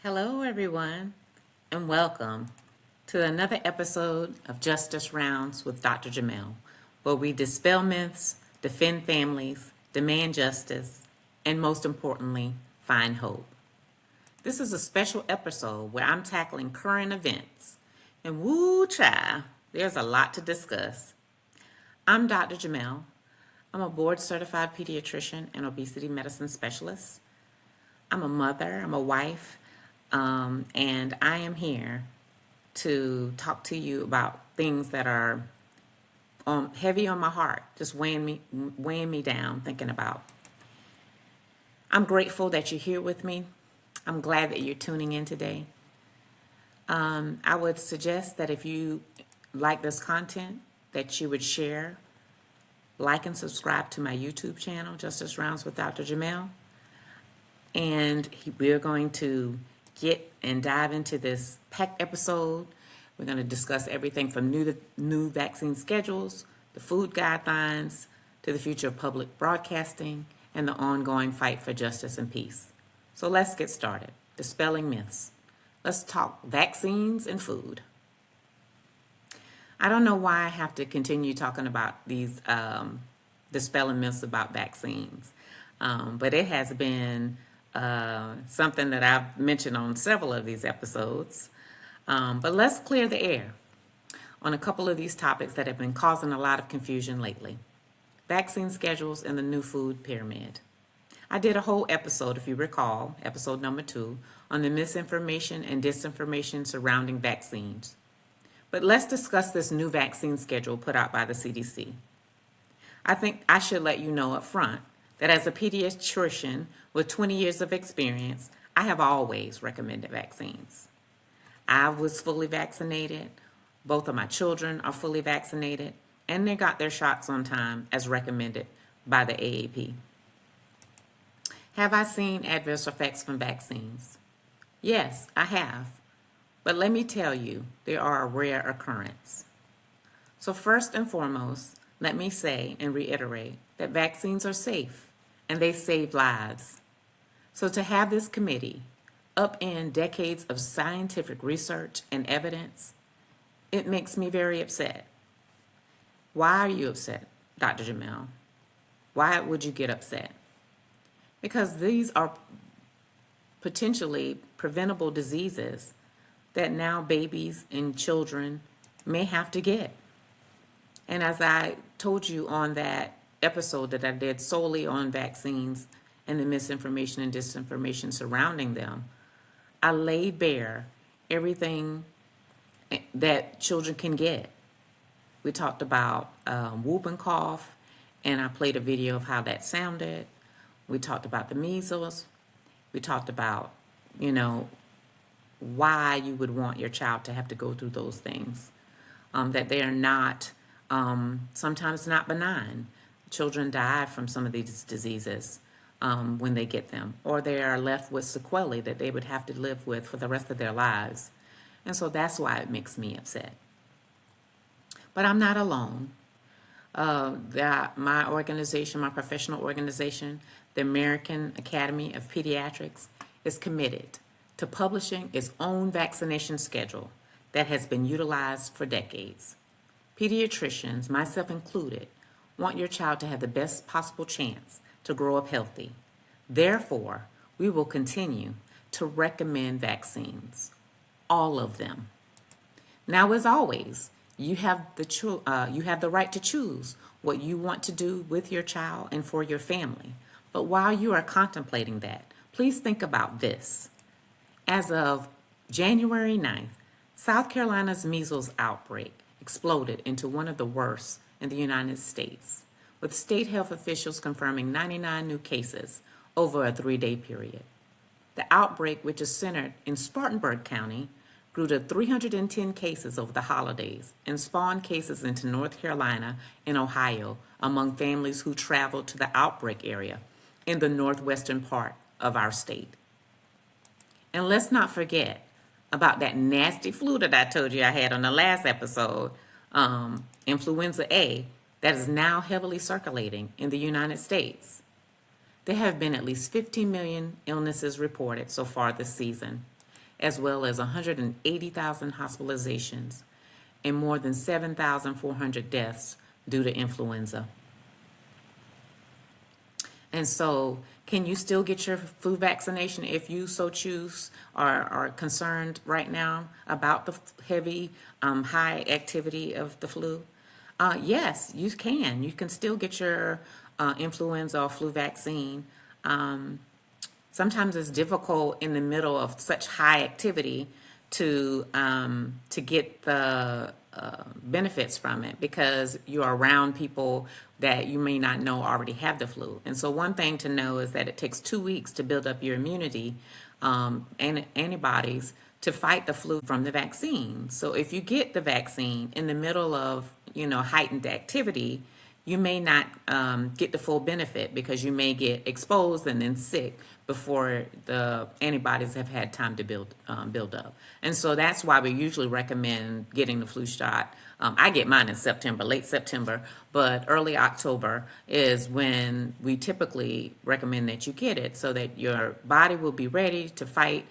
Hello, everyone, and welcome to another episode of Justice Rounds with Dr. Jimmell, where we dispel myths, defend families, demand justice, and most importantly, find hope. This is a special episode where I'm tackling current events, and woo child, there's a lot to discuss. I'm Dr. Jimmell. I'm a board certified pediatrician and obesity medicine specialist. I'm a mother, I'm a wife, and I am here to talk to you about things that are heavy on my heart, just weighing me down, thinking about. I'm grateful that you're here with me. I'm glad that you're tuning in today. I would suggest that if you like this content, that you would share, like, and subscribe to my YouTube channel, Justice Rounds with Dr. Jimmell. And we're going to get and dive into this packed episode. We're going to discuss everything from new vaccine schedules, the food guidelines, to the future of public broadcasting, and the ongoing fight for justice and peace. So let's get started. Dispelling myths. Let's talk vaccines and food. I don't know why I have to continue talking about these dispelling myths about vaccines, but it has been something that I've mentioned on several of these episodes. But let's clear the air on a couple of these topics that have been causing a lot of confusion lately. Vaccine schedules and the new food pyramid. I did a whole episode, if you recall, episode number 2, on the misinformation and disinformation surrounding vaccines. But let's discuss this new vaccine schedule put out by the CDC. I think I should let you know up front that as a pediatrician with 20 years of experience, I have always recommended vaccines. I was fully vaccinated. Both of my children are fully vaccinated, and they got their shots on time as recommended by the AAP. Have I seen adverse effects from vaccines? Yes, I have. But let me tell you, they are a rare occurrence. So first and foremost, let me say and reiterate that vaccines are safe and they save lives. So to have this committee upend decades of scientific research and evidence, it makes me very upset. Why are you upset, Dr. Jimmell? Why would you get upset? Because these are potentially preventable diseases that now babies and children may have to get. And as I told you on that episode that I did solely on vaccines and the misinformation and disinformation surrounding them, I laid bare everything that children can get. We talked about whooping cough, and I played a video of how that sounded. We talked about the measles. We talked about, why you would want your child to have to go through those things, that they are not, sometimes not benign. Children die from some of these diseases when they get them, or they are left with sequelae that they would have to live with for the rest of their lives. And so that's why it makes me upset. But I'm not alone. My organization, my professional organization, the American Academy of Pediatrics, is committed to publishing its own vaccination schedule that has been utilized for decades. Pediatricians, myself included, want your child to have the best possible chance to grow up healthy. Therefore, we will continue to recommend vaccines, all of them. Now, as always, you have the right to choose what you want to do with your child and for your family. But while you are contemplating that, please think about this. As of January 9th, South Carolina's measles outbreak exploded into one of the worst in the United States, with state health officials confirming 99 new cases over a 3-day period. The outbreak, which is centered in Spartanburg County, grew to 310 cases over the holidays and spawned cases into North Carolina and Ohio among families who traveled to the outbreak area in the northwestern part of our state. And let's not forget about that nasty flu that I told you I had on the last episode, influenza A, that is now heavily circulating in the United States. There have been at least 15 million illnesses reported so far this season, as well as 180,000 hospitalizations and more than 7,400 deaths due to influenza. And so, can you still get your flu vaccination if you so choose, or are concerned right now about the heavy, high activity of the flu? Yes, you can. You can still get your influenza or flu vaccine. Sometimes it's difficult in the middle of such high activity to get the benefits from it because you are around people that you may not know already have the flu. And so one thing to know is that it takes 2 weeks to build up your immunity and antibodies to fight the flu from the vaccine. So if you get the vaccine in the middle of, heightened activity, you may not get the full benefit because you may get exposed and then sick before the antibodies have had time to build up. And so that's why we usually recommend getting the flu shot. I get mine in September, late September, but early October is when we typically recommend that you get it so that your body will be ready to fight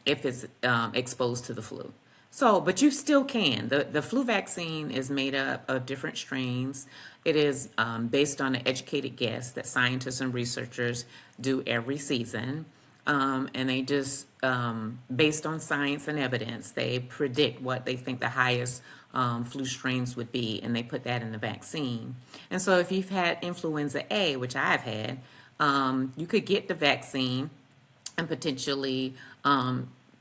if it's exposed to the flu. So, but you still can. The flu vaccine is made up of different strains. It is based on an educated guess that scientists and researchers do every season. And they just, based on science and evidence, they predict what they think the highest flu strains would be, and they put that in the vaccine. And so if you've had influenza A, which I've had, you could get the vaccine and potentially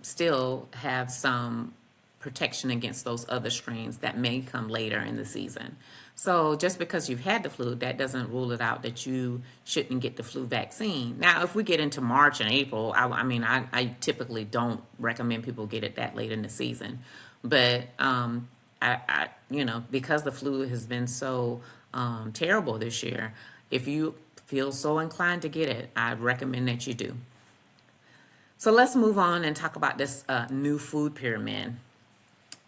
still have some protection against those other strains that may come later in the season. So just because you've had the flu, that doesn't rule it out that you shouldn't get the flu vaccine. Now, if we get into March and April, I typically don't recommend people get it that late in the season. But, because the flu has been so terrible this year, if you feel so inclined to get it, I recommend that you do. So let's move on and talk about this new food pyramid.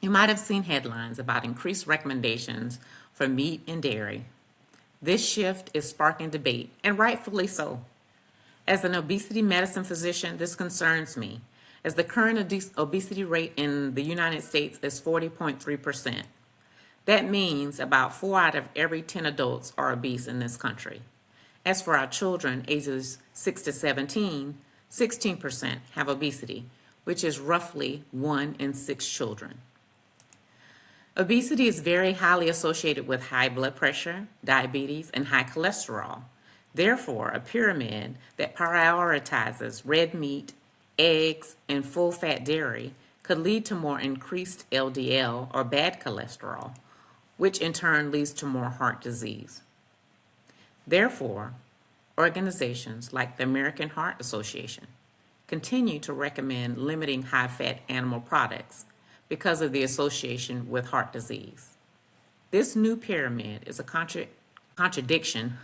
You might have seen headlines about increased recommendations for meat and dairy. This shift is sparking debate, and rightfully so. As an obesity medicine physician, this concerns me, as the current obesity rate in the United States is 40.3%. That means about 4 out of every 10 adults are obese in this country. As for our children, ages 6 to 17, 16% have obesity, which is roughly 1 in 6 children. Obesity is very highly associated with high blood pressure, diabetes, and high cholesterol. Therefore, a pyramid that prioritizes red meat, eggs, and full-fat dairy could lead to more increased LDL or bad cholesterol, which in turn leads to more heart disease. Therefore, organizations like the American Heart Association continue to recommend limiting high-fat animal products because of the association with heart disease. This new pyramid is a contradiction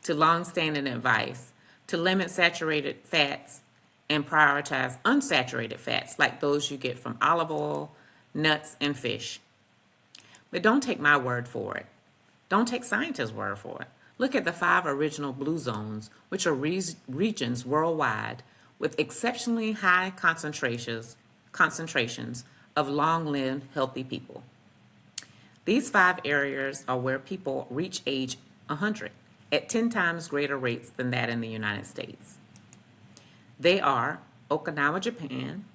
to long-standing advice to limit saturated fats and prioritize unsaturated fats like those you get from olive oil, nuts, and fish. But don't take my word for it. Don't take scientists' word for it. Look at the 5 original blue zones, which are regions worldwide with exceptionally high concentrations of long-lived, healthy people. These 5 areas are where people reach age 100 at 10 times greater rates than that in the United States. They are Okinawa, Japan,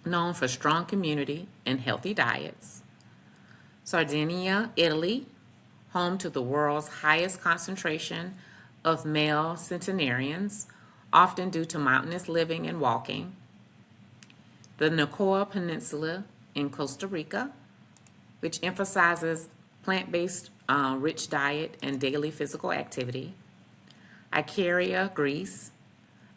known for strong community and healthy diets; Sardinia, Italy, home to the world's highest concentration of male centenarians, often due to mountainous living and walking; the Nicoya Peninsula in Costa Rica, which emphasizes plant-based rich diet and daily physical activity; Icaria, Greece,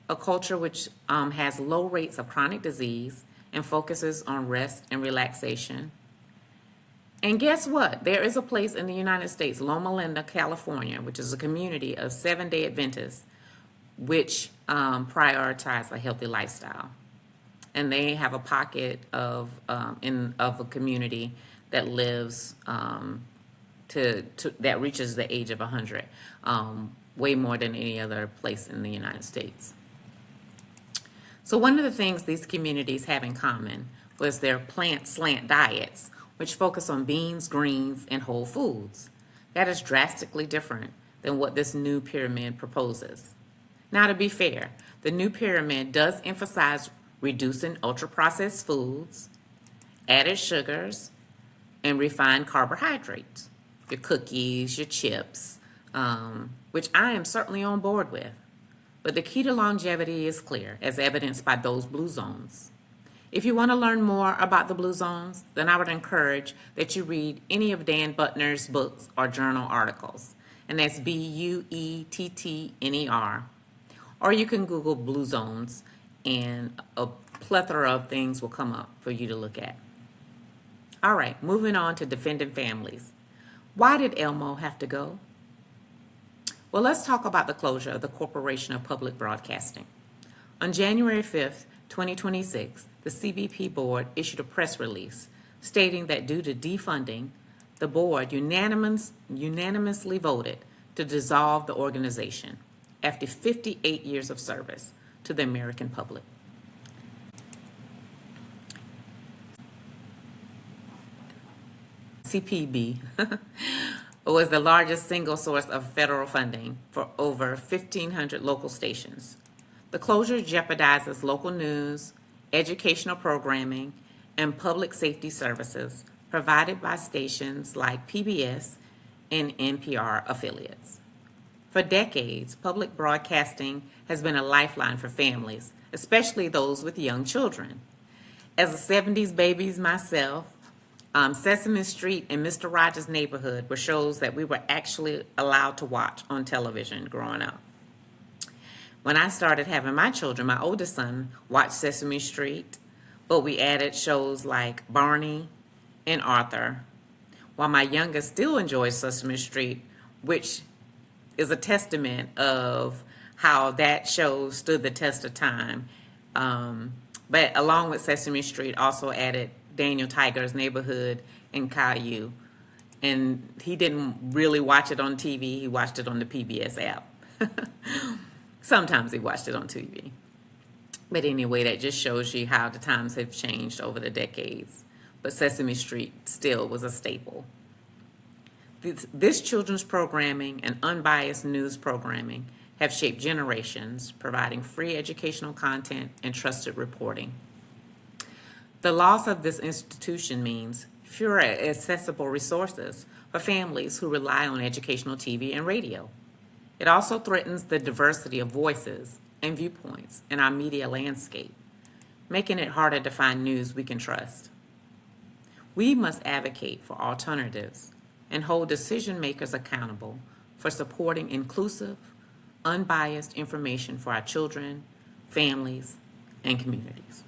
a culture which has low rates of chronic disease and focuses on rest and relaxation. And guess what? There is a place in the United States, Loma Linda, California, which is a community of Seventh-day Adventists, which prioritize a healthy lifestyle. And they have a pocket of a community that lives that reaches the age of 100, way more than any other place in the United States. So one of the things these communities have in common was their plant slant diets, which focus on beans, greens, and whole foods. That is drastically different than what this new pyramid proposes. Now, to be fair, the new pyramid does emphasize reducing ultra-processed foods, added sugars, and refined carbohydrates, your cookies, your chips, which I am certainly on board with. But the key to longevity is clear, as evidenced by those blue zones. If you want to learn more about the blue zones, then I would encourage that you read any of Dan Buettner's books or journal articles, and that's Buettner. Or you can Google blue zones, and a plethora of things will come up for you to look at. All right, moving on to defending families. Why did Elmo have to go? Well, let's talk about the closure of the Corporation of Public Broadcasting. On January 5th, 2026, the CBP board issued a press release stating that due to defunding, the board unanimously voted to dissolve the organization after 58 years of service to the American public. CPB was the largest single source of federal funding for over 1,500 local stations. The closure jeopardizes local news, educational programming, and public safety services provided by stations like PBS and NPR affiliates. For decades, public broadcasting has been a lifeline for families, especially those with young children. As a 70s baby myself, Sesame Street and Mr. Rogers' Neighborhood were shows that we were actually allowed to watch on television growing up. When I started having my children, my oldest son watched Sesame Street, but we added shows like Barney and Arthur, while my youngest still enjoys Sesame Street, which is a testament of how that show stood the test of time. But along with Sesame Street, also added Daniel Tiger's Neighborhood and Caillou. And he didn't really watch it on TV, he watched it on the PBS app. Sometimes he watched it on TV. But anyway, that just shows you how the times have changed over the decades. But Sesame Street still was a staple. This children's programming and unbiased news programming have shaped generations, providing free educational content and trusted reporting. The loss of this institution means fewer accessible resources for families who rely on educational TV and radio. It also threatens the diversity of voices and viewpoints in our media landscape, making it harder to find news we can trust. We must advocate for alternatives and hold decision makers accountable for supporting inclusive, unbiased information for our children, families, and communities.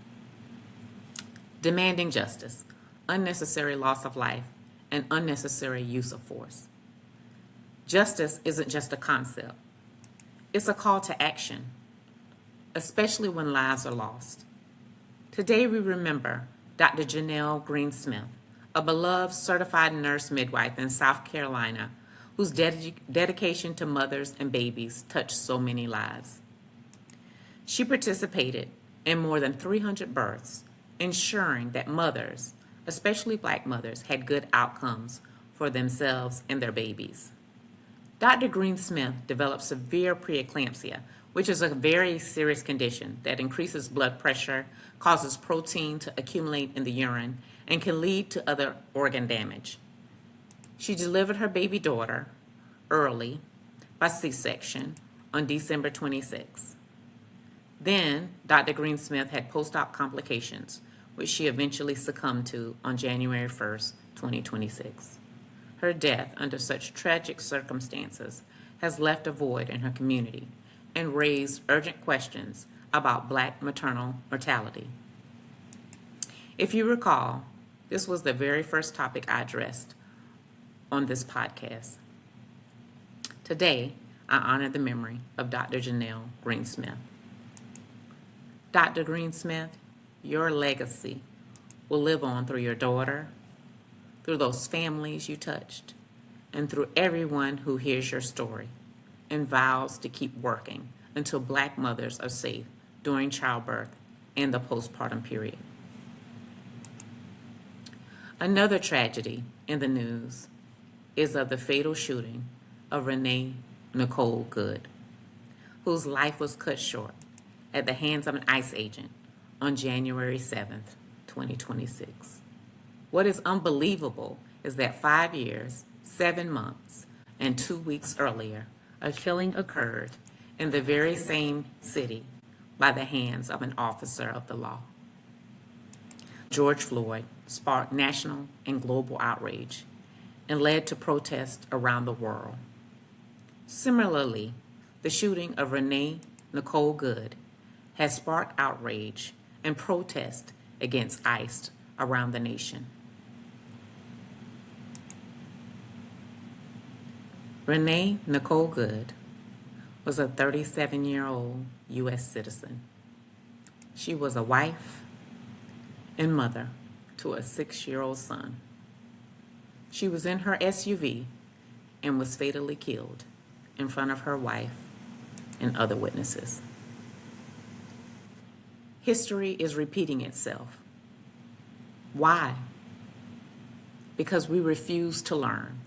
Demanding justice, unnecessary loss of life, and unnecessary use of force. Justice isn't just a concept. It's a call to action, especially when lives are lost. Today we remember Dr. Jimmell Greensmith, a beloved certified nurse midwife in South Carolina whose dedication to mothers and babies touched so many lives. She participated in more than 300 births, ensuring that mothers, especially Black mothers, had good outcomes for themselves and their babies. Dr. Greensmith developed severe preeclampsia, which is a very serious condition that increases blood pressure, causes protein to accumulate in the urine, and can lead to other organ damage. She delivered her baby daughter early by C-section on December 26. Then, Dr. Greensmith had post-op complications, which she eventually succumbed to on January 1st, 2026. Her death under such tragic circumstances has left a void in her community and raised urgent questions about Black maternal mortality. If you recall, this was the very first topic I addressed on this podcast. Today, I honor the memory of Dr. Jimmell Greensmith. Dr. Greensmith, your legacy will live on through your daughter, through those families you touched, and through everyone who hears your story and vows to keep working until Black mothers are safe during childbirth and the postpartum period. Another tragedy in the news is of the fatal shooting of Renee Nicole Good, whose life was cut short at the hands of an ICE agent on January 7th, 2026. What is unbelievable is that 5 years, 7 months, and 2 weeks earlier, a killing occurred in the very same city by the hands of an officer of the law. George Floyd sparked national and global outrage and led to protests around the world. Similarly, the shooting of Renee Nicole Good has sparked outrage and protest against ICE around the nation. Renee Nicole Good was a 37-year-old U.S. citizen. She was a wife and mother to a 6-year-old son. She was in her SUV and was fatally killed in front of her wife and other witnesses. History is repeating itself. Why? Because we refuse to learn.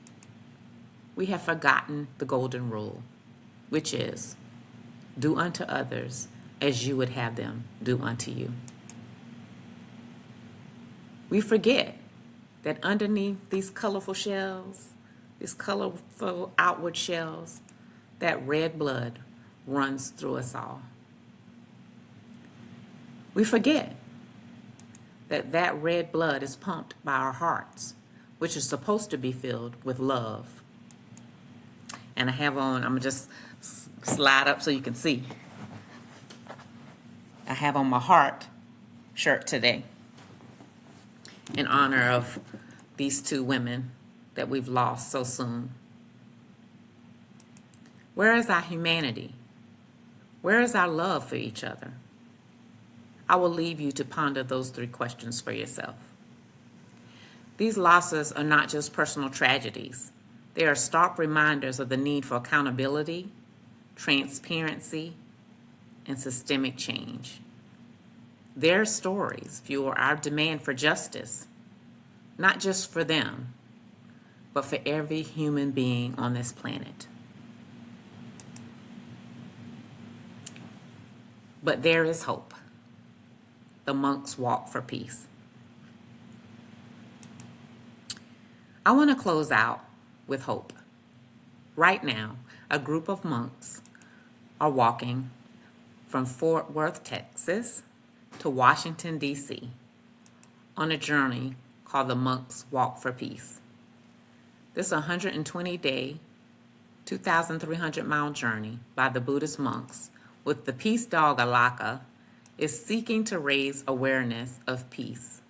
We have forgotten the golden rule, which is, do unto others as you would have them do unto you. We forget that underneath these colorful shells, these colorful outward shells, that red blood runs through us all. We forget that that red blood is pumped by our hearts, which is supposed to be filled with love. And I have on, I'm going to just slide up so you can see. I have on my heart shirt today in honor of these two women that we've lost so soon. Where is our humanity? Where is our love for each other? I will leave you to ponder those 3 questions for yourself. These losses are not just personal tragedies. They are stark reminders of the need for accountability, transparency, and systemic change. Their stories fuel our demand for justice, not just for them, but for every human being on this planet. But there is hope. The monks walk for peace. I want to close out with hope. Right now, a group of monks are walking from Fort Worth, Texas to Washington, D.C. on a journey called the Monks Walk for Peace. This 120-day, 2,300-mile journey by the Buddhist monks with the peace dog Alaka is seeking to raise awareness of peace,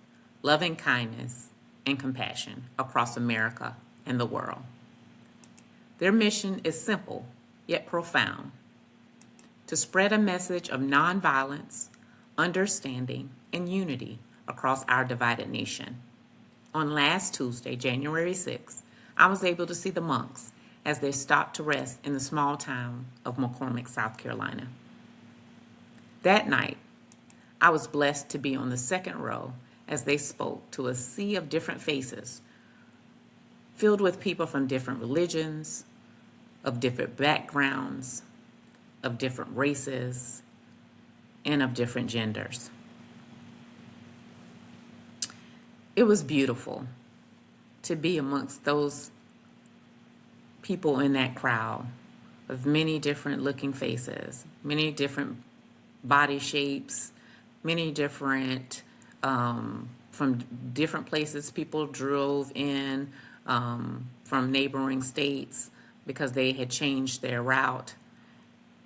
loving kindness, and compassion across America and the world. Their mission is simple, yet profound: to spread a message of nonviolence, understanding, and unity across our divided nation. On last Tuesday, January 6th, I was able to see the monks as they stopped to rest in the small town of McCormick, South Carolina. That night, I was blessed to be on the second row as they spoke to a sea of different faces, filled with people from different religions, of different backgrounds, of different races, and of different genders. It was beautiful to be amongst those people in that crowd of many different looking faces, many different body shapes, many different, from different places people drove in from neighboring states because they had changed their route.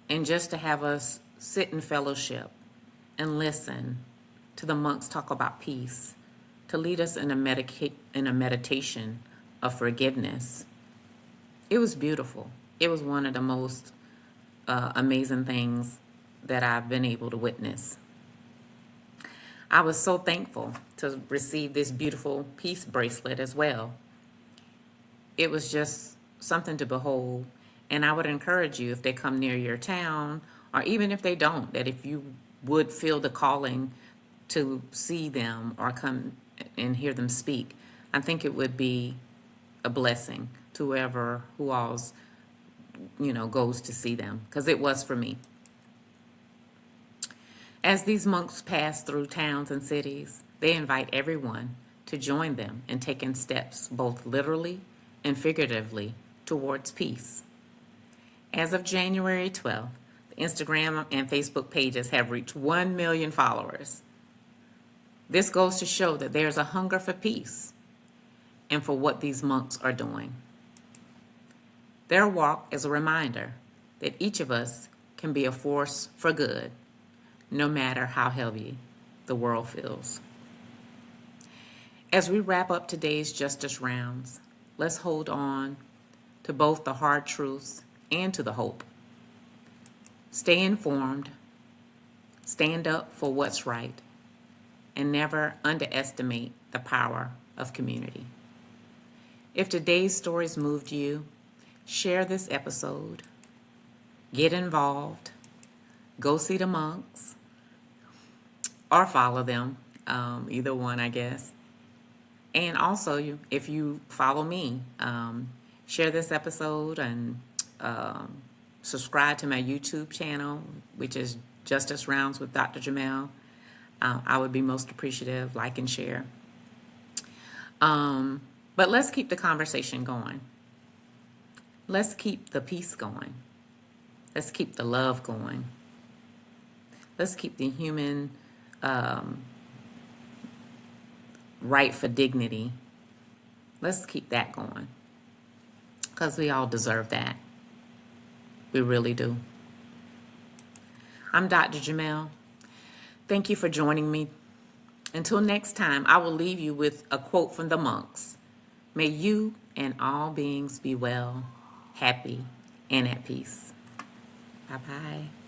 And just to have us sit in fellowship and listen to the monks talk about peace, to lead us in a meditation of forgiveness. It was beautiful. It was one of the most amazing things that I've been able to witness. I was so thankful to receive this beautiful peace bracelet as well. It was just something to behold, and I would encourage you, if they come near your town, or even if they don't, that if you would feel the calling to see them or come and hear them speak, I think it would be a blessing to who all's, goes to see them, because it was for me. As these monks pass through towns and cities, they invite everyone to join them in taking steps, both literally and figuratively, towards peace. As of January 12th, the Instagram and Facebook pages have reached 1 million followers. This goes to show that there's a hunger for peace and for what these monks are doing. Their walk is a reminder that each of us can be a force for good, no matter how heavy the world feels. As we wrap up today's Justice Rounds, let's hold on to both the hard truths and to the hope. Stay informed, stand up for what's right, and never underestimate the power of community. If today's stories moved you, share this episode, get involved, go see the monks, or follow them, either one, I guess. And also, if you follow me, share this episode and subscribe to my YouTube channel, which is Justice Rounds with Dr. Jimmell. I would be most appreciative, like and share. But let's keep the conversation going. Let's keep the peace going. Let's keep the love going. Let's keep the human right for dignity. Let's keep that going, because we all deserve that. We really do. I'm Dr. Jimmell. Thank you for joining me. Until next time, I will leave you with a quote from the monks. May you and all beings be well, happy, and at peace. Bye-bye.